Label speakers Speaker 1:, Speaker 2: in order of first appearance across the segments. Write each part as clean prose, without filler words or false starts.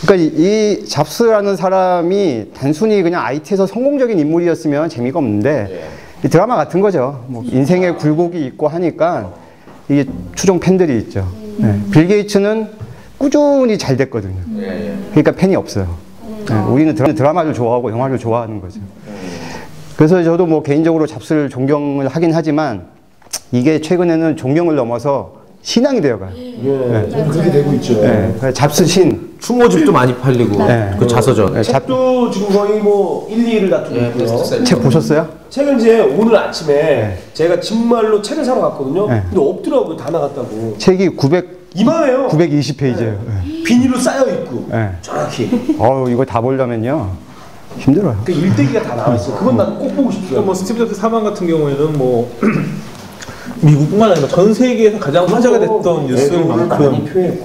Speaker 1: 그러니까 이 잡스라는 사람이 단순히 그냥 IT에서 성공적인 인물이었으면 재미가 없는데 이 드라마 같은 거죠. 뭐 인생의 굴곡이 있고 하니까 이게 추종 팬들이 있죠. 빌 게이츠는 꾸준히 잘 됐거든요. 그러니까 팬이 없어요. 우리는 드라마를 좋아하고 영화를 좋아하는 거죠. 그래서 저도 뭐 개인적으로 잡스를 존경을 하긴 하지만 이게 최근에는 존경을 넘어서 신앙이 되어가요.
Speaker 2: 그렇게 되고 있죠.
Speaker 1: 잡스 신.
Speaker 3: 추모집도 많이 팔리고 그 자서전.
Speaker 2: 책도 지금 거의 뭐 1, 2위를 다투고 있고요.
Speaker 1: 책 보셨어요?
Speaker 2: 책은 이제 오늘 아침에 제가 정말로 책을 사러 갔거든요. 근데 없더라고요. 다 나갔다고.
Speaker 1: 책이
Speaker 2: 이만해요.
Speaker 1: 920페이지예요.
Speaker 2: 비닐로 쌓여 있고 정확히.
Speaker 1: 이거 다 보려면요 힘들어요.
Speaker 2: 그 일대기가 다 나와 있어. 그건 난 꼭 보고 싶어요.
Speaker 4: 뭐 스티브 잡스 사망 같은 경우에는 뭐 미국뿐만 아니라 전 세계에서 가장 화제가 됐던 뉴스인 만큼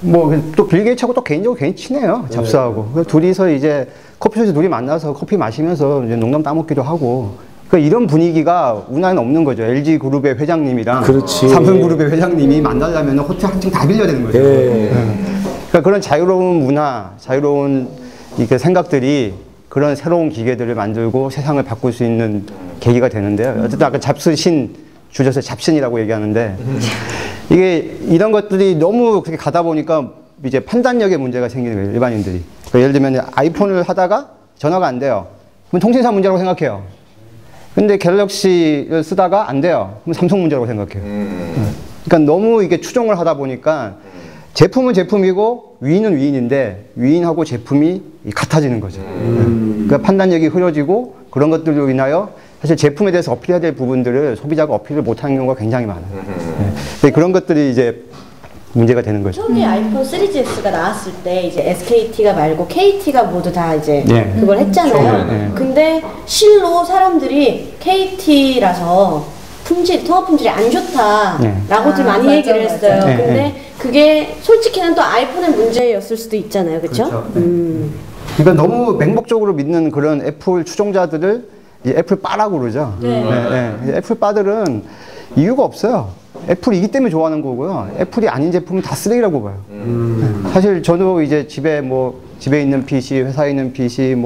Speaker 1: 뭐 또 빌 게이츠하고 또 개인적으로 괜히 친해요. 잡스하고. 그래서 둘이서 이제 커피숍에서 둘이 만나서 커피 마시면서 이제 농담 따먹기도 하고. 그러니까 이런 분위기가 우리나라는 없는 거죠. LG 그룹의 회장님이랑 삼성 그룹의 회장님이 만나려면 호텔 한 층 다 빌려야 되는 거죠. 그러니까 그런 자유로운 문화, 자유로운 이렇게 생각들이 그런 새로운 기계들을 만들고 세상을 바꿀 수 있는 계기가 되는데요. 어쨌든 아까 잡스 신 줄여서 잡신이라고 얘기하는데 이게 이런 것들이 너무 그렇게 가다 보니까 이제 판단력에 문제가 생기는 거예요. 일반인들이. 그러니까 예를 들면 아이폰을 하다가 전화가 안 돼요. 그럼 통신사 문제라고 생각해요. 근데 갤럭시를 쓰다가 안 돼요. 그럼 삼성 문제라고 생각해요. 그러니까 너무 이게 추종을 하다 보니까 제품은 제품이고 위인은 위인인데 위인하고 제품이 같아지는 거죠. 그러니까 판단력이 흐려지고 그런 것들로 인하여 사실 제품에 대해서 어필해야 될 부분들을 소비자가 어필을 못하는 경우가 굉장히 많아요. 그런 것들이 이제 문제가 되는 거죠.
Speaker 5: 초기 아이폰 3GS가 나왔을 때 이제 SKT가 말고 KT가 모두 다 이제 그걸 했잖아요. 근데 실로 사람들이 KT라서 통합 품질이 안 좋다라고들 많이 얘기를 했어요. 근데 그게 솔직히는 또 아이폰의 문제였을 수도 있잖아요, 그렇죠?
Speaker 1: 그러니까 너무 맹목적으로 믿는 그런 애플 추종자들을 애플 빠라고 그러죠. 애플 빠들은 이유가 없어요. 애플이기 때문에 좋아하는 거고요. 애플이 아닌 제품은 다 쓰레기라고 봐요. 사실 저도 이제 집에 있는 PC, 회사에 있는 PC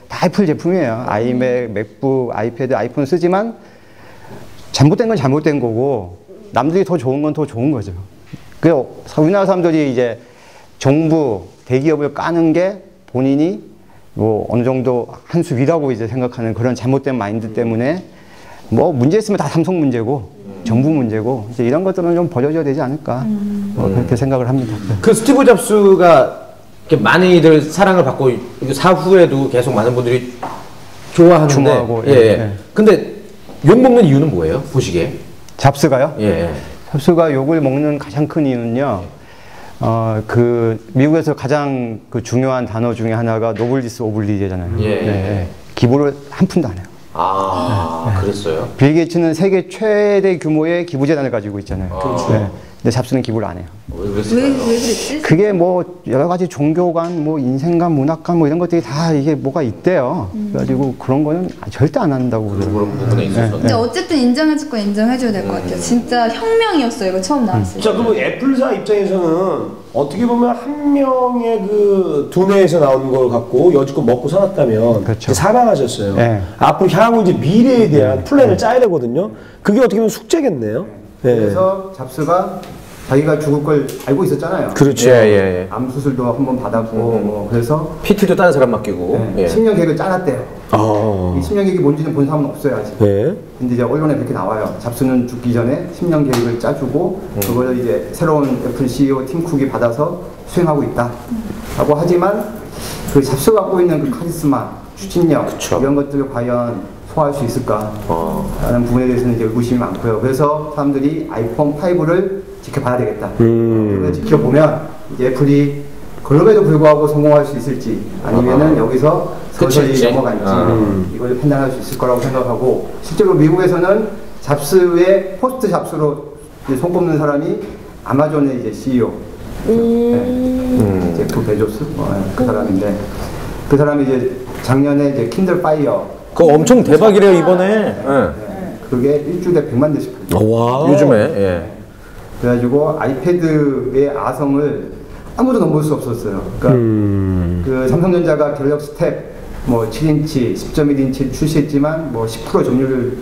Speaker 1: 다 애플 제품이에요. 아이맥, 맥북, 아이패드, 아이폰 쓰지만 잘못된 건 잘못된 거고 남들이 더 좋은 건 더 좋은 거죠. 그래서 우리나라 사람들이 이제 정부, 대기업을 까는 게 본인이 어느 정도 한 수 위라고 이제 생각하는 그런 잘못된 마인드 때문에 문제 있으면 다 삼성 문제고 정부 문제고 이제 이런 것들은 좀 버려져야 되지 않을까 그렇게 생각을 합니다.
Speaker 3: 그 스티브 잡스가 많이들 사랑을 받고 사후에도 계속 많은 분들이 좋아하는데
Speaker 1: 중화하고,
Speaker 3: 근데 욕 먹는 이유는 뭐예요? 보시기에?
Speaker 1: 잡스가요? 잡스가 욕을 먹는 가장 큰 이유는요. 미국에서 가장 중요한 단어 중에 하나가 노블리스 오블리제잖아요. 기부를 한 푼도 안 해요.
Speaker 3: 그랬어요?
Speaker 1: 빌 게이츠는 세계 최대 규모의 기부재단을 가지고 있잖아요. 근데 잡스는 기부를 안 해요.
Speaker 6: 왜 그랬지?
Speaker 1: 그게 여러 가지 종교관, 인생관, 문학관 이런 것들이 다 이게 뭐가 있대요. 그래가지고 그런 거는 절대 안 한다고 그러더라고요.
Speaker 3: 그런 부분에 있어서.
Speaker 6: 근데 어쨌든 인정해줄 건 인정해줘야 될 것 같아요. 진짜 혁명이었어요. 이거 처음 나왔을 때.
Speaker 2: 자, 그럼 애플사 입장에서는 어떻게 보면 한 명의 그 두뇌에서 나온 걸 갖고 여지껏 먹고 살았다면
Speaker 1: 그렇죠.
Speaker 2: 사망하셨어요. 앞으로 향후 이제 미래에 대한 플랜을 짜야 되거든요. 그게 어떻게 보면 숙제겠네요.
Speaker 1: 그래서 잡스가 자기가 죽을 걸 알고 있었잖아요.
Speaker 3: 그렇죠.
Speaker 1: 암 수술도 한번 받았고 그래서
Speaker 3: PT도 다른 사람 맡기고
Speaker 1: 10년 계획을 짜놨대요. 이 10년 계획이 뭔지는 본 사람은 없어요 아직. 근데 이제 언론에 그렇게 나와요. 잡스는 죽기 전에 10년 계획을 짜주고 그걸 이제 새로운 애플 CEO 팀 쿡이 받아서 수행하고 있다라고 하지만 그 잡스가 갖고 있는 그 카리스마, 추진력 이런 것들을 과연 소화할 수 있을까 라는 부분에 대해서는 이제 의구심이 많고요. 그래서 사람들이 아이폰 5를 지켜봐야 되겠다. 지켜보면 이제 애플이 그럼에도 불구하고 성공할 수 있을지 아니면은 여기서 서서히 넘어갈지 이걸 판단할 수 있을 거라고 생각하고 실제로 미국에서는 잡스의 포스트 잡스로 손꼽는 사람이 아마존의 이제 CEO 제프 베조스 그 사람인데 그 사람이 이제 작년에 이제 킨들 파이어
Speaker 3: 그거 엄청 대박이래요 이번에.
Speaker 1: 그게 일주일에 100만 대씩 팔려요.
Speaker 3: 요즘에.
Speaker 1: 그래가지고 아이패드의 아성을 아무도 넘볼 수 없었어요. 그러니까 그 삼성전자가 갤럭시 탭 뭐 7인치, 10.1인치 출시했지만 뭐 10% 점유율을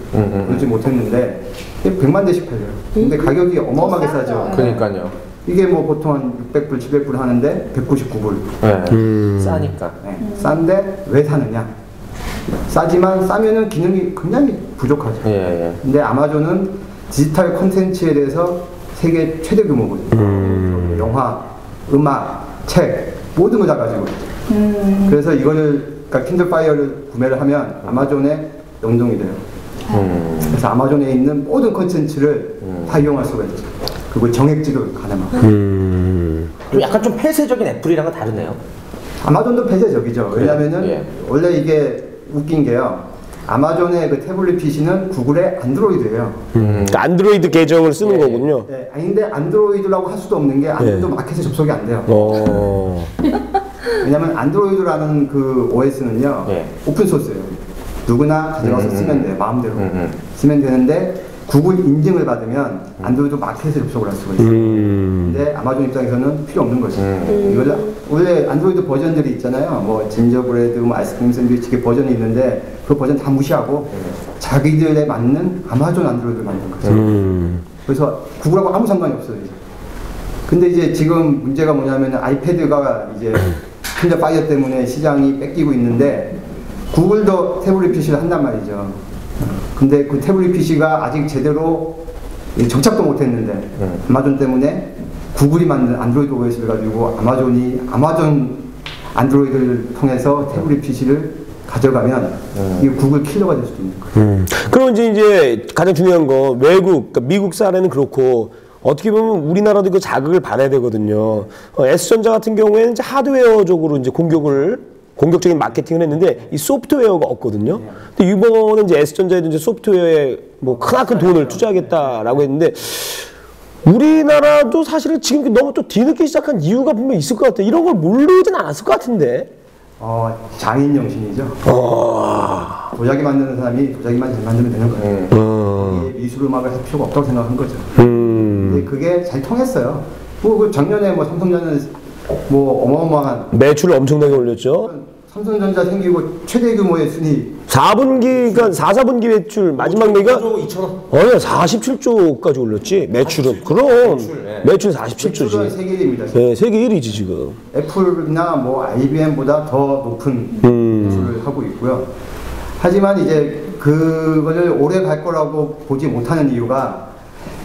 Speaker 1: 누리지 못했는데 100만 대씩 팔려요. 근데 가격이 어마어마하게 싸죠.
Speaker 3: 그러니까요.
Speaker 1: 이게 뭐 보통 한 600불, 700불 하는데 199불.
Speaker 3: 네. 싸니까.
Speaker 1: 네. 싼데 왜 사느냐? 싸지만 싸면은 기능이 굉장히 부족하죠.
Speaker 3: 예.
Speaker 1: 근데 아마존은 디지털 콘텐츠에 대해서 세계 최대 규모거든요. 영화, 음악, 책 모든 걸 다 가지고 있죠. 그래서 이거를 그러니까 킨들 파이어를 구매를 하면 아마존에 연동이 돼요. 그래서 아마존에 있는 모든 콘텐츠를 다 이용할 수가 있죠. 그리고 정액지도 가능하고.
Speaker 3: 좀 약간 좀 폐쇄적인 애플이랑은 다르네요.
Speaker 1: 아마존도 폐쇄적이죠. 왜냐면은
Speaker 3: 예.
Speaker 1: 원래 이게 웃긴 게요. 아마존의 그 태블릿 PC는 구글의 안드로이드예요.
Speaker 2: 그러니까 안드로이드 계정을 쓰는 거군요.
Speaker 1: 네, 아닌데 안드로이드라고 할 수도 없는 게 안드로이드 마켓에 접속이 안 돼요. 왜냐면 안드로이드라는 그 OS는요 오픈 소스예요. 누구나 가져가서 쓰면 돼요. 마음대로 쓰면 되는데 구글 인증을 받으면 안드로이드 마켓에 접속을 할 수가 있어요. 근데 아마존 입장에서는 필요 없는 거죠. 이걸 원래 안드로이드 버전들이 있잖아요. 뭐 진저브레드, 뭐 아이스크림 샌드위치 이렇게 버전이 있는데 그 버전 다 무시하고 자기들에 맞는 아마존 안드로이드를 만든 거죠. 그래서 구글하고 아무 상관이 없어요. 이제. 근데 이제 지금 문제가 뭐냐면 아이패드가 이제 킨들 파이어 때문에 시장이 뺏기고 있는데 구글도 태블릿 PC를 한단 말이죠. 근데 그 태블릿 PC가 아직 제대로 정착도 못했는데 아마존 때문에 구글이 만든 안드로이드 OS를 가지고 아마존 안드로이드를 통해서 태블릿 PC를 가져가면 이게 구글 킬러가 될 수도 있는 거예요.
Speaker 2: 그럼 이제 가장 중요한 건 외국, 그러니까 미국 사례는 그렇고 어떻게 보면 우리나라도 그 자극을 받아야 되거든요. S전자 같은 경우에는 이제 하드웨어적으로 이제 공격적인 마케팅을 했는데 이 소프트웨어가 없거든요. 근데 이번에 이제 S전자에도 이제 소프트웨어에 뭐 크나큰 돈을 투자하겠다라고 했는데 우리나라도 사실은 지금 너무 또 뒤늦게 시작한 이유가 분명 있을 것 같아요. 이런 걸 모르진 않았을 것 같은데.
Speaker 1: 장인 정신이죠. 도자기 만드는 사람이 도자기만 잘 만들면 되는 거예요. 이게 미술 음악을 할 필요가 없다고 생각한 거죠. 근데 그게 잘 통했어요. 그 작년에 뭐 삼성전자는 뭐 어마어마한
Speaker 2: 매출을 엄청나게 올렸죠.
Speaker 1: 삼성전자 생기고 최대 규모의 순위
Speaker 2: 4분기가 4분기 매출 마지막 매가
Speaker 3: 5조 2천원.
Speaker 2: 47조까지 올렸지. 매출은 그럼 매출 47조지.
Speaker 1: 매출은 세계 1위입니다.
Speaker 2: 네, 세계 1위지 지금.
Speaker 1: 애플이나 뭐 IBM보다 더 높은 매출을 하고 있고요. 하지만 이제 그거를 오래 갈 거라고 보지 못하는 이유가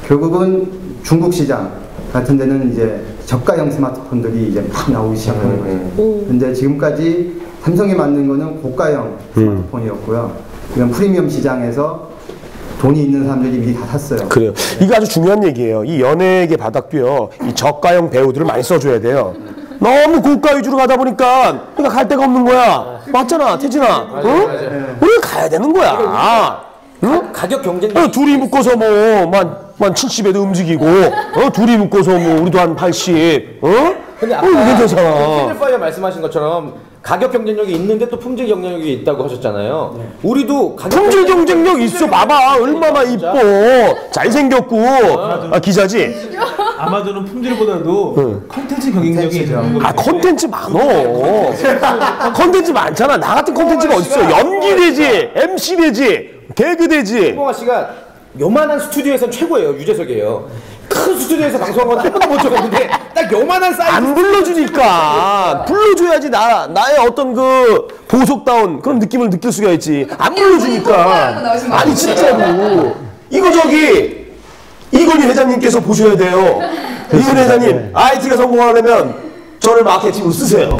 Speaker 1: 결국은 중국 시장 같은 데는 이제 저가형 스마트폰들이 이제 막 나오기 시작하는 거죠. 근데 지금까지 삼성이 만든 거는 고가형 스마트폰이었고요. 이런 프리미엄 시장에서 돈이 있는 사람들이 미리 다 샀어요.
Speaker 2: 그래요. 이거 아주 중요한 얘기예요. 이 연예계 바닥도요. 이 저가형 배우들을 많이 써줘야 돼요. 너무 고가 위주로 가다 보니까 우리가 갈 데가 없는 거야. 맞잖아, 태진아. 우리가 가야 되는 거야. 응?
Speaker 3: 가격 경쟁력.
Speaker 2: 둘이 묶어서 뭐, 만 70에도 움직이고, 둘이 묶어서 뭐, 우리도 한 80,
Speaker 3: 근데 아까 킨들 파이어 말씀하신 것처럼 가격 경쟁력이 있는데 또 품질 경쟁력이 있다고 하셨잖아요.
Speaker 2: 우리도 품질 경쟁력 있어. 봐봐. 얼마나 이뻐. 잘생겼고. 기자지?
Speaker 4: 아마존은 품질보다도 컨텐츠 경쟁력이 있는 거죠.
Speaker 2: 컨텐츠 많어. 컨텐츠 많잖아. 나 같은 컨텐츠가 어딨어. 연기 되지, MC 되지, 개그 되지.
Speaker 3: 홍범아 씨가 요만한 스튜디오에선 최고예요. 유재석이에요. 큰 스튜디오에서 방송한 건 한 번도 못 적었는데 딱 요만한 사이즈
Speaker 2: 안 불러주니까 불러줘야지 나의 어떤 그 보석다운 그런 느낌을 느낄 수가 있지. 안 불러주니까. 아니 진짜로 이거 저기 이건희 회장님께서 보셔야 돼요. 이건희 회장님 IT가 성공하려면 저를 마케팅으로 쓰세요.